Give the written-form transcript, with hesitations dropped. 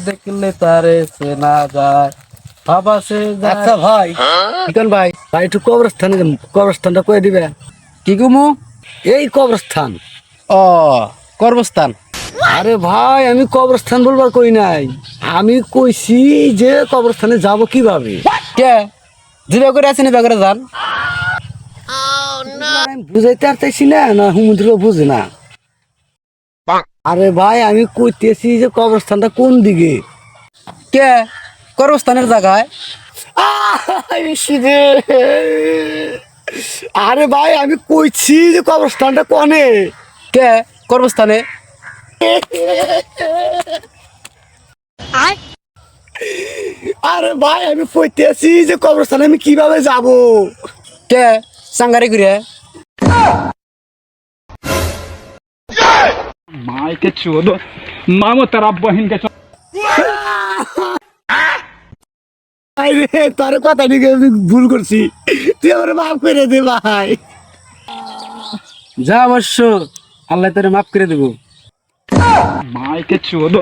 দেখলে তারে চেনা যায়, বাবা সে আচ্ছা ভাই, চিকন ভাই, ভাই একটু কবরস্থানটা কয়ে দিবে। কি গুমু? এই কবরস্থান। ও, কর্মস্থান। আরে ভাই, আমি কবরস্থান বলবার কই নাই, আমি কইছি যে কবরস্থানে যাব কিভাবে। কে জিবে করে আছেন বাগরে যান? আমি বুঝাইতে পারতেছি না, না হুমুদ্র বুঝে না। আরে ভাই, আমি কইতেছি যে কবরস্থানটা কোন দিকে। কে কর্মস্থানের জায়গায়? ইসি রে। আরে ভাই, আমি কইছি যে কবরস্থানটা কোনে। কে কর্মস্থানে? আরে ভাই, আমি কইতেছি যে কবরস্থানে আমি কিভাবে যাব। কে সাঙ্গারি ঘুরে? माय के चोदो मामो तेरा बहन के আরে তোর কথা ঠিক আমি ভুল করছি, তুই আমার মাফ করে দে ভাই। যা অবশ্য, আল্লাহ তোরে মাফ করে দেবো। माय के चोदो